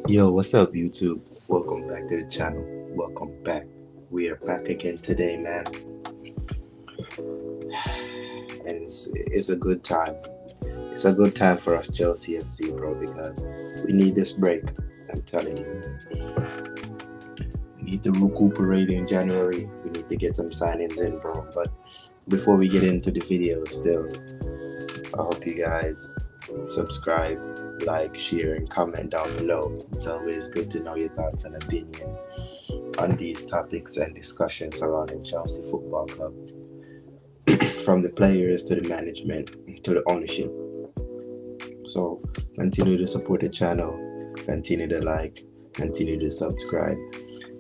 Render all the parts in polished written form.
Yo, what's up, YouTube? Welcome back to the channel. Welcome back. We are back again today, man. And it's a good time. It's a good time for us, Chelsea FC, bro, because we need this break. I'm telling you. We need to recuperate in January. We need to get some signings in, bro. But before we get into the video, still, I hope you guys subscribe, like, share, and comment down below. It's always good to know your thoughts and opinion on these topics and discussions surrounding Chelsea Football Club, from the players to the management to the ownership. So continue to support the channel, continue to like, continue to subscribe,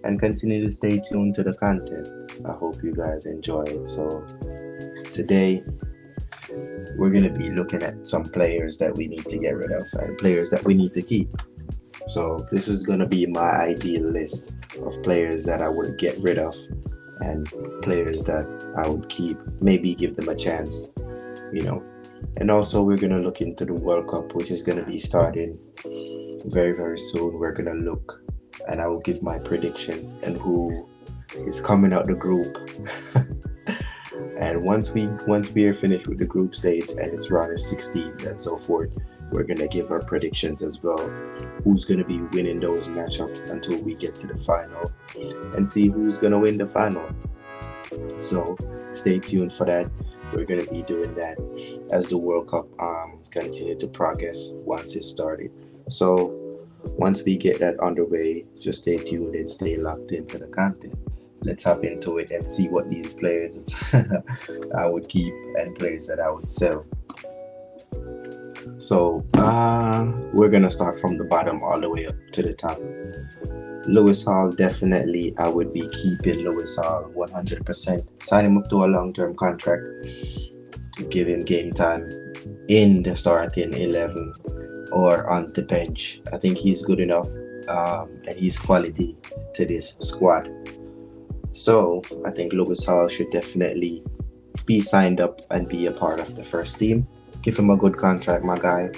and continue to stay tuned to the content. I hope you guys enjoy it. So today we're going to be looking at some players that we need to get rid of and players that we need to keep. So this is going to be my ideal list of players that I would get rid of and players that I would keep, maybe give them a chance, you know. And also we're going to look into the World Cup, which is going to be starting very, very soon. We're going to look and I will give my predictions and who is coming out the group. And once we are finished with the group stage and it's round of 16s and so forth, we're gonna give our predictions as well. Who's gonna be winning those matchups until we get to the final, and see who's gonna win the final. So stay tuned for that. We're gonna be doing that as the World Cup continue to progress once it started. So once we get that underway, just stay tuned and stay locked into the content. Let's hop into it and see what these players I would keep and players that I would sell. So we're gonna start from the bottom all the way up to the top. Lewis Hall, definitely I would be keeping Lewis Hall 100%. Sign him up to a long-term contract. Give him game time in the starting 11 or on the bench. I think he's good enough, and he's quality to this squad. So I think Lewis Hall should definitely be signed up and be a part of the first team. Give him a good contract, my guy.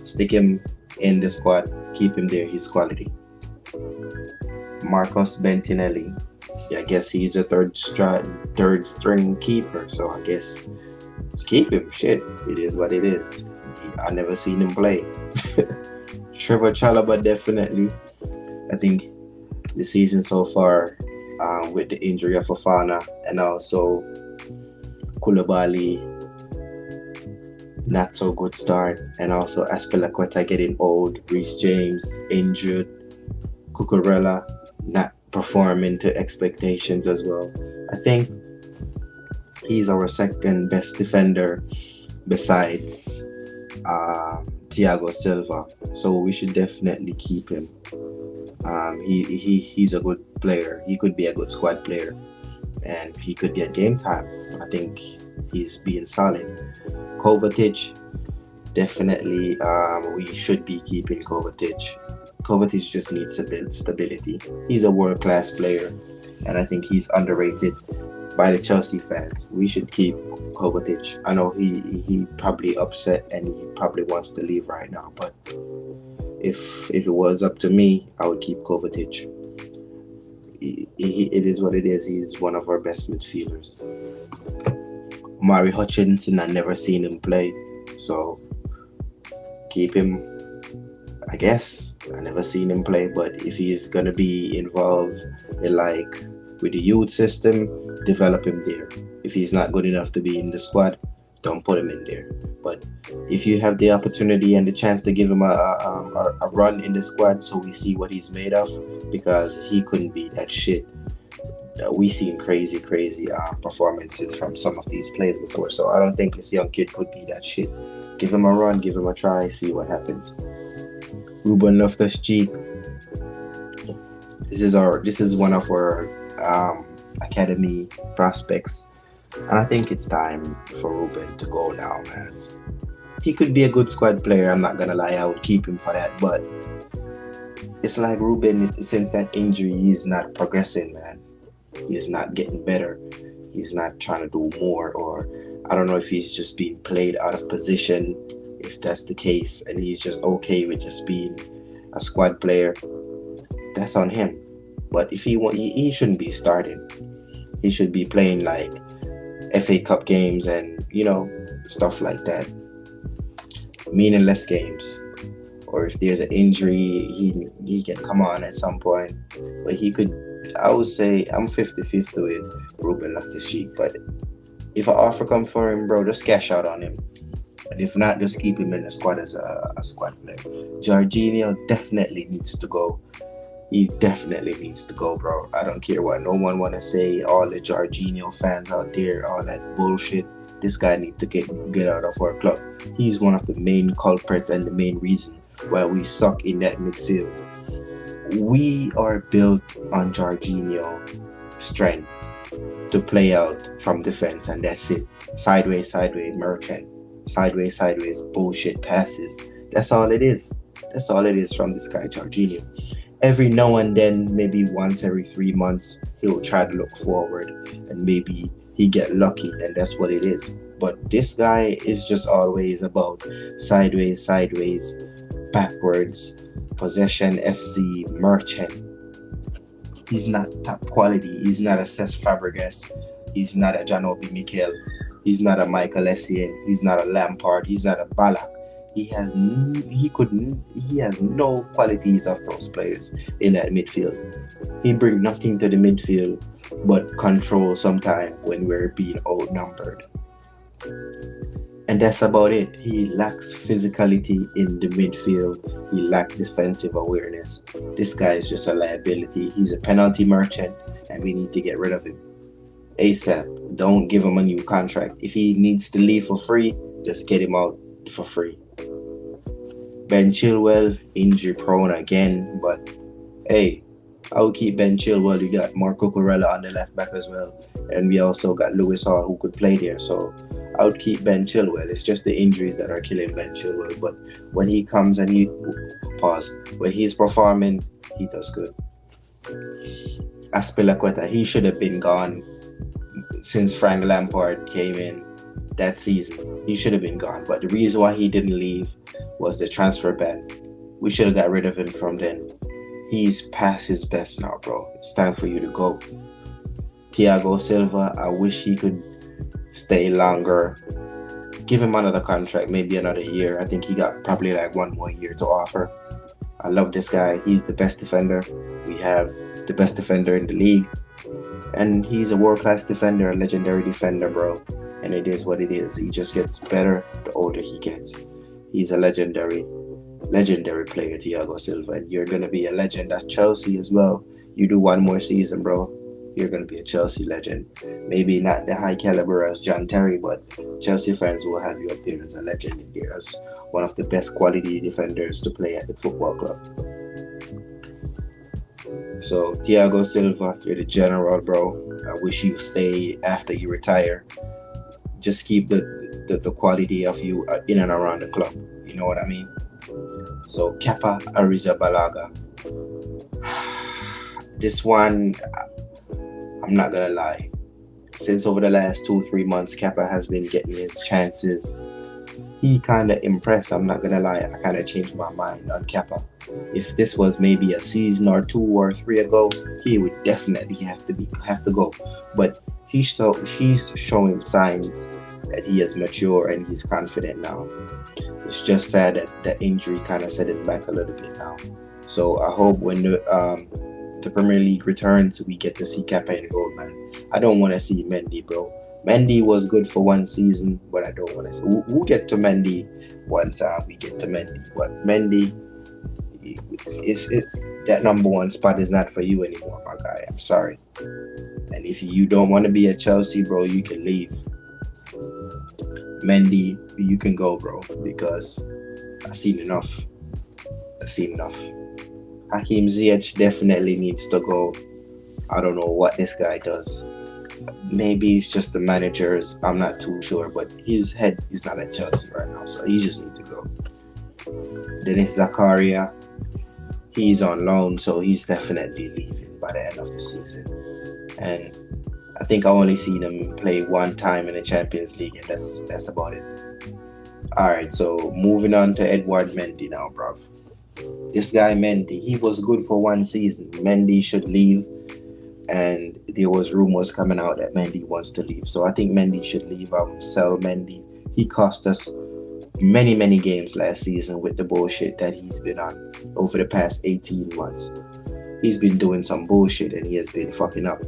Stick him in the squad. Keep him there. He's quality. Marcos Bentinelli. Yeah, I guess he's a third string keeper. So I guess keep him. Shit, it is what it is. I never seen him play. Trevor Chalobah, definitely. I think the season so far, with the injury of Fofana and also Koulibaly, not so good start, and also Aspilicueta getting old, Reece James injured, Cucurella not performing to expectations as well. I think he's our second best defender besides Thiago Silva, so we should definitely keep him. He's a good player. He could be a good squad player, and he could get game time. I think he's being solid. Kovacic, definitely, we should be keeping Kovacic. Kovacic just needs stability. He's a world-class player, and I think he's underrated by the Chelsea fans. We should keep Kovacic. I know he probably upset and he probably wants to leave right now, but if it was up to me, I would keep Kovacic. It is what it is. He's one of our best midfielders. Mari Hutchinson, I never seen him play, so keep him. I guess I never seen him play, but if he's gonna be involved in with the youth system, develop him there. If he's not good enough to be in the squad, don't put him in there. But if you have the opportunity and the chance to give him a run in the squad, so we see what he's made of, because he couldn't be that shit. We seen crazy performances from some of these players before, so I don't think this young kid could be that shit. Give him a run, give him a try, see what happens. Ruben Loftus-Cheek. This is one of our academy prospects, and I think it's time for Ruben to go now, man. He could be a good squad player. I'm not gonna lie, I would keep him for that, but it's like Ruben, since that injury, he's not progressing, man. He's not getting better. He's not trying to do more, or I don't know if he's just being played out of position, if that's the case, and he's just okay with just being a squad player, that's on him. But if he shouldn't be starting. He should be playing like FA Cup games and stuff like that, meaningless games. Or if there's an injury, he can come on at some point. But he could. I would say I'm 50-50 with Ruben Loftus-Cheek. But if an offer come for him, bro, just cash out on him. And if not, just keep him in the squad as a squad player. Jorginho definitely needs to go. He definitely needs to go, bro. I don't care what no one want to say. All the Jorginho fans out there, all that bullshit. This guy needs to get out of our club. He's one of the main culprits and the main reason why we suck in that midfield. We are built on Jorginho strength to play out from defense, and that's it. Sideways, merchant. Sideways, bullshit passes. That's all it is. That's all it is from this guy, Jorginho. Every now and then, maybe once every 3 months, he will try to look forward and maybe he get lucky, and that's what it is. But this guy is just always about sideways, backwards, possession, FC, merchant. He's not top quality. He's not a Cesc Fabregas. He's not a Jan-Obi Mikel. He's not a Michael Essien. He's not a Lampard. He's not a Ballack. He has no qualities of those players in that midfield. He brings nothing to the midfield but control sometimes when we're being outnumbered. And that's about it. He lacks physicality in the midfield. He lacks defensive awareness. This guy is just a liability. He's a penalty merchant, and we need to get rid of him ASAP. Don't give him a new contract. If he needs to leave for free, just get him out for free. Ben Chilwell, injury prone again, but hey, I will keep Ben Chilwell. You got Marco Cucurella on the left back as well, and we also got Lewis Hall who could play there, so I would keep Ben Chilwell. It's just the injuries that are killing Ben Chilwell, but when he comes and when he's performing, he does good. Azpilicueta, he should have been gone since Frank Lampard came in that season. He should have been gone, but the reason why he didn't leave was the transfer ban. We should have got rid of him from then. He's past his best now, bro. It's time for you to go. Thiago Silva, I wish he could stay longer. Give him another contract, maybe another year. I think he got probably like 1 more year to offer. I love this guy. He's the best defender. We have the best defender in the league. And he's a world-class defender, a legendary defender, bro. And it is what it is. He just gets better the older he gets. He's a legendary player, Thiago Silva. And you're going to be a legend at Chelsea as well. You do 1 more season, bro. You're going to be a Chelsea legend. Maybe not the high caliber as John Terry, but Chelsea fans will have you up there as a legend in there, as one of the best quality defenders to play at the football club. So, Thiago Silva, you're the general, bro. I wish you stay after you retire. Just keep the quality of you in and around the club. You know what I mean? So, Kepa Arrizabalaga. This one, I'm not gonna lie. Since over the last 2-3 months, Kepa has been getting his chances. He kind of impressed. I'm not gonna lie. I kind of changed my mind on Kepa. If this was maybe a season or 2 or 3 ago, he would definitely have to go. But he's showing signs that he is mature and he's confident now. It's just sad that the injury kind of set him back a little bit now. So I hope when the Premier League returns, we get to see Kepa in goal, man. I don't want to see Mendy, bro. Mendy was good for 1 season, but I don't want to see. We'll get to Mendy once we get to Mendy. But Mendy, that number 1 spot is not for you anymore, my guy. I'm sorry. And if you don't want to be at Chelsea, bro, you can leave. Mendy, you can go, bro, because I've seen enough. Hakim Ziyech definitely needs to go. I don't know what this guy does. Maybe it's just the managers. I'm not too sure, but his head is not at Chelsea right now, so he just needs to go. Denis Zakaria, he's on loan, so he's definitely leaving by the end of the season. And I think I only seen him play 1 time in the Champions League, and that's about it. Alright, so moving on to Edouard Mendy now, bruv. This guy Mendy, he was good for one season. Mendy should leave, and there was rumors coming out that Mendy wants to leave. So I think Mendy should leave. Sell Mendy. He cost us many games last season with the bullshit that he's been on over the past 18 months. He's been doing some bullshit and he has been fucking up.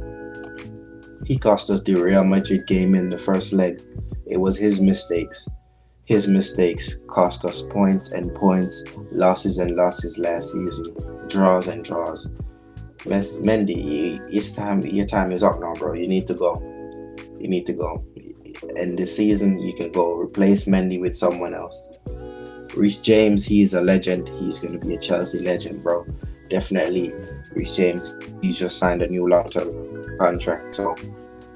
He cost us the Real Madrid game in the first leg. It was his mistakes. His mistakes cost us points and points, losses and losses last season, draws and draws. Mendy, your time is up now, bro. You need to go. You need to go. And this season, you can go replace Mendy with someone else. Reece James, he's a legend. He's going to be a Chelsea legend, bro. Definitely. Reece James, he just signed a new long-term contract. So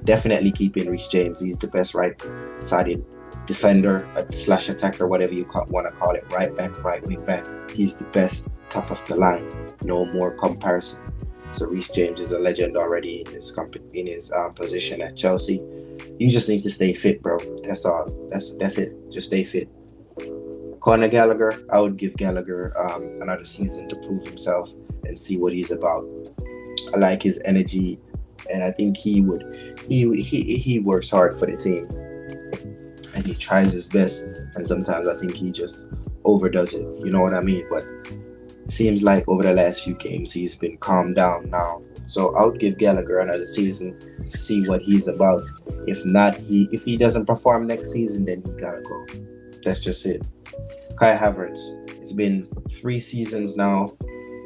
definitely keeping Reece James. He's the best right-sided defender, slash attacker, whatever you want to call it. Right back, right wing back. He's the best top of the line. No more comparison. So Reece James is a legend already in his position at Chelsea. You just need to stay fit, bro. That's all. That's it. Just stay fit. Conor Gallagher, I would give Gallagher another season to prove himself and see what he's about. I like his energy, and I think he works hard for the team, and he tries his best. And sometimes I think he just overdoes it. You know what I mean? But it seems like over the last few games he's been calmed down now. So I would give Gallagher another season to see what he's about. If not, if he doesn't perform next season, then he gotta go. That's just it. Kai Havertz, it's been 3 seasons now.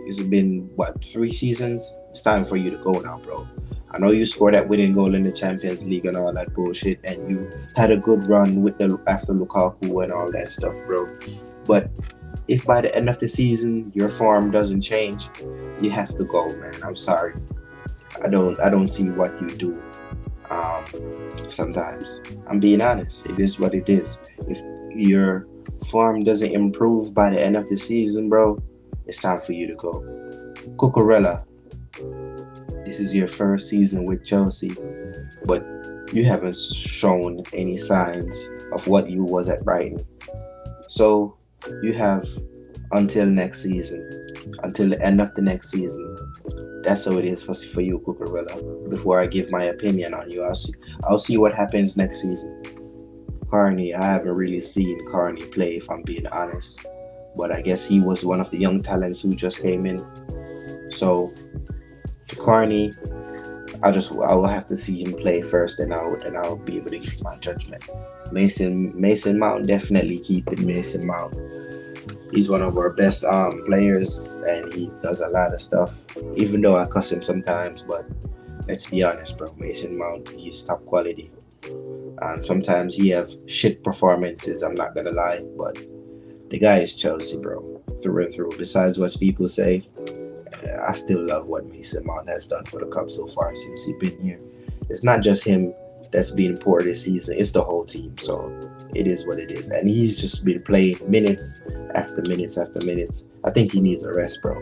It's been, 3 seasons? It's time for you to go now, bro. I know you scored that winning goal in the Champions League and all that bullshit, and you had a good run after Lukaku and all that stuff, bro. But if by the end of the season your form doesn't change, you have to go, man. I'm sorry. I don't see what you do. Sometimes I'm being honest. It is what it is. If your form doesn't improve by the end of the season, bro, it's time for you to go. Cucurella, this is your first season with Chelsea, but you haven't shown any signs of what you was at Brighton. So you have until next season, until the end of the next season. That's how it is for you, Cucurella. Before I give my opinion on you, I'll see what happens next season. Carney, I haven't really seen Carney play, if I'm being honest. But I guess he was one of the young talents who just came in. So, Carney, I will have to see him play first, and I'll be able to give my judgment. Mason Mount, definitely keeping Mason Mount. He's one of our best players, and he does a lot of stuff. Even though I cuss him sometimes, but let's be honest, bro. Mason Mount, he's top quality. Sometimes he have shit performances, I'm not gonna lie, but the guy is Chelsea, bro, through and through. Besides what people say, I still love what Mason Mount has done for the club so far since he's been here. It's not just him that's been poor this season, it's the whole team. So it is what it is, and he's just been playing minutes after minutes after minutes. I think he needs a rest, bro.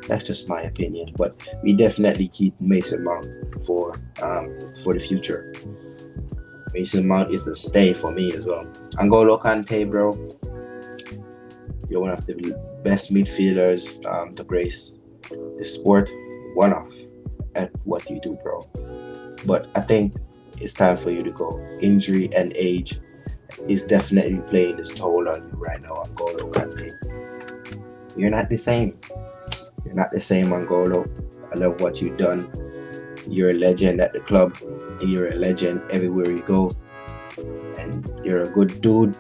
That's just my opinion, but we definitely keep Mason Mount for the future. Mason Mount is a stay for me as well. N'Golo Kante, bro, you're one of the best midfielders to grace the sport. One off at what you do, bro. But I think it's time for you to go. Injury and age is definitely playing its toll on you right now, N'Golo Kante. You're not the same. You're not the same, N'Golo. I love what you've done. You're a legend at the club. You're a legend everywhere you go. And you're a good dude.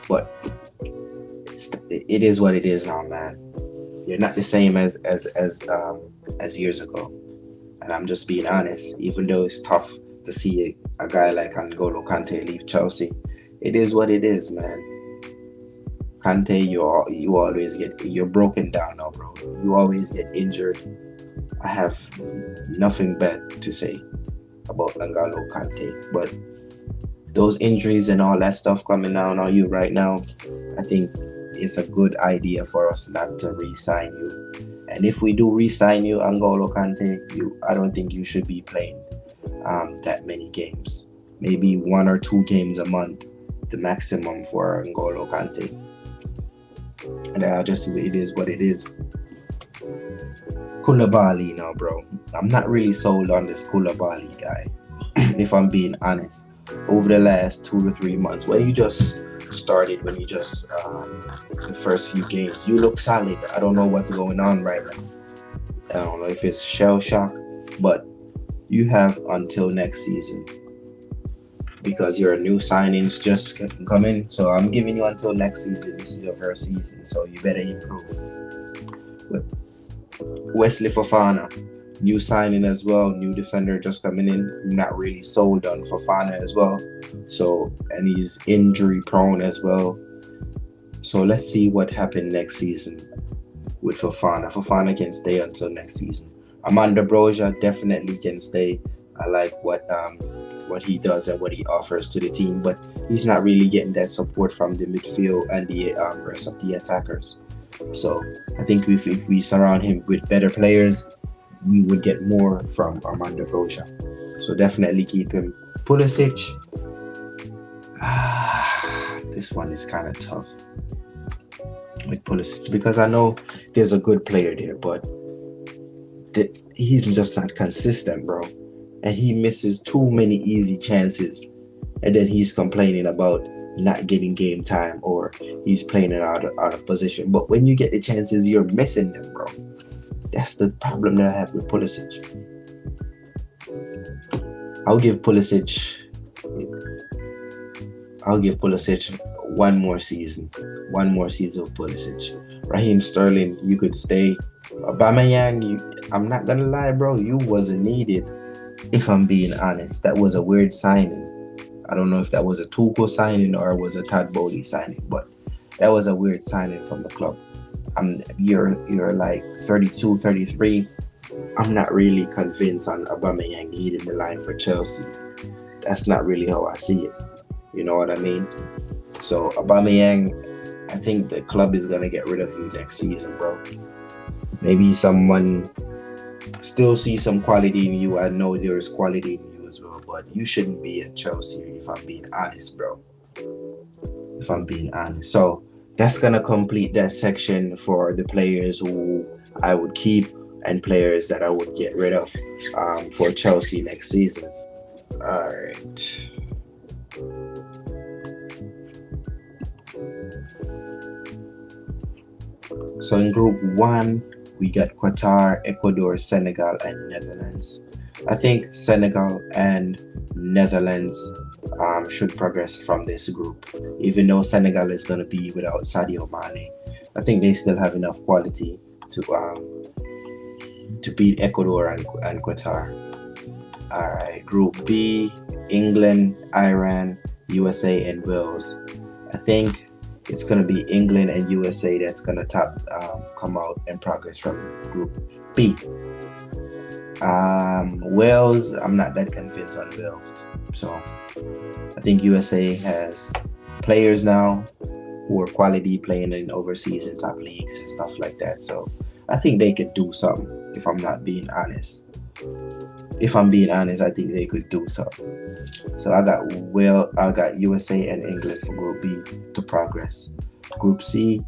But it is what it is now, man. You're not the same as years ago. And I'm just being honest. Even though it's tough to see a guy like N'Golo Kante leave Chelsea, it is what it is, man. Kante, you always you're broken down now, bro. You always get injured. I have nothing bad to say about N'Golo Kante, but those injuries and all that stuff coming down on you right now, I think it's a good idea for us not to re-sign you. And if we do re-sign you, N'Golo Kante, I don't think you should be playing that many games. Maybe 1 or 2 games a month, the maximum for N'Golo Kante. And just it is what it is. Koulibaly now, bro. I'm not really sold on this Koulibaly guy, if I'm being honest. Over the last 2 to 3 months, when you just started, when you just the first few games, you look solid. I don't know what's going on right now. I don't know if it's shell shock, but you have until next season because your new signings just coming. So I'm giving you until next season. This is your first season, so you better improve. Wesley Fofana, new signing as well, new defender just coming in. I'm not really sold on Fofana as well. So, and he's injury prone as well. So let's see what happened next season with Fofana. Fofana can stay until next season. Armando Broja definitely can stay. I like what he does and what he offers to the team, but he's not really getting that support from the midfield and the rest of the attackers. So I think if we surround him with better players, we would get more from Armando Broja. So definitely keep him. Pulisic, this one is kind of tough with Pulisic because I know there's a good player there, but he's just not consistent, bro. And he misses too many easy chances, and then he's complaining about not getting game time or he's playing it out of position. But when you get the chances, you're missing them, bro. That's the problem that I have with Pulisic. I'll give Pulisic one more season. One more season of Pulisic. Raheem Sterling, you could stay. Aubameyang, I'm not gonna lie, bro. You wasn't needed. If I'm being honest, that was a weird signing. I don't know if that was a Tuchel signing or it was a Todd Bowley signing, but that was a weird signing from the club. You're like 32, 33. I'm not really convinced on Aubameyang leading the line for Chelsea. That's not really how I see it. You know what I mean? So Aubameyang, I think the club is gonna get rid of you next season, bro. Maybe someone still see some quality in you. I know there is quality in you as well, but you shouldn't be at Chelsea if I'm being honest, bro. If I'm being honest. So that's gonna complete that section for the players who I would keep and players that I would get rid of for Chelsea next season. All right. So in Group 1, we got Qatar, Ecuador, Senegal, and Netherlands. I think Senegal and Netherlands should progress from this group, even though Senegal is going to be without Sadio Mane. I think they still have enough quality to beat Ecuador and Qatar. All right, Group B, England, Iran, USA, and Wales. I think it's going to be England and USA that's going to come out and progress from Group B. Wales, I'm not that convinced on Wales. So I think USA has players now who are quality playing in overseas and top leagues and stuff like that. So I think they could do something, if I'm not being honest. If I'm being honest, I think they could do something. So I got USA and England for Group B to progress. Group C,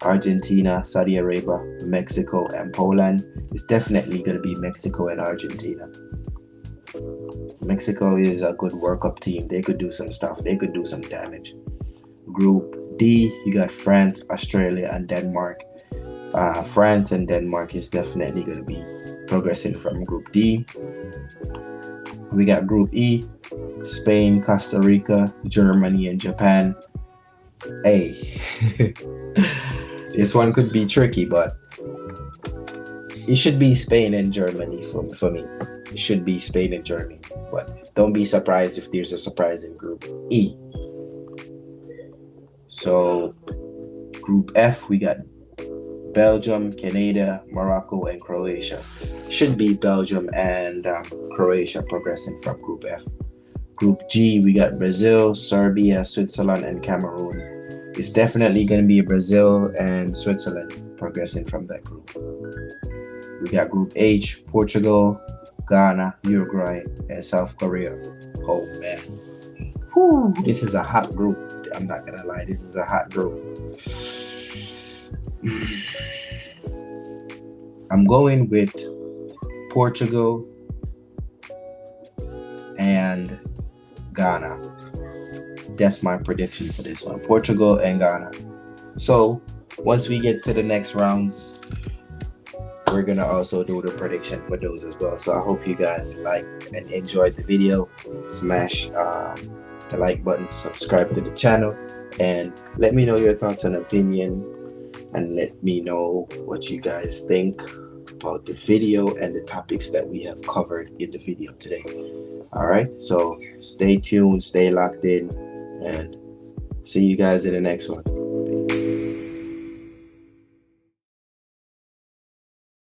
Argentina, Saudi Arabia, Mexico, and Poland. It's definitely going to be Mexico and Argentina. Mexico is a good World Cup team. They could do some stuff. They could do some damage. Group D, you got France, Australia, and Denmark. France and Denmark is definitely going to be progressing from Group D. We got Group E, Spain, Costa Rica, Germany, and Japan. Hey, this one could be tricky, but it should be Spain and Germany for me. It should be Spain and Germany, but don't be surprised if there's a surprise in Group E. So Group F, we got Belgium, Canada, Morocco, and Croatia. Should be Belgium and Croatia progressing from Group F. Group G, we got Brazil, Serbia, Switzerland, and Cameroon. It's definitely going to be Brazil and Switzerland progressing from that group. We got Group H, Portugal, Ghana, Uruguay, and South Korea. Oh man. Whew, this is a hot group. I'm not going to lie, this is a hot group. I'm going with Portugal and Ghana. That's my prediction for this one. Portugal and Ghana. So once we get to the next rounds, we're gonna also do the prediction for those as well. So I hope you guys like and enjoyed the video. Smash the like button, subscribe to the channel, and let me know your thoughts and opinion, and let me know what you guys think about the video and the topics that we have covered in the video today. All right, so stay tuned, stay locked in, and see you guys in the next one.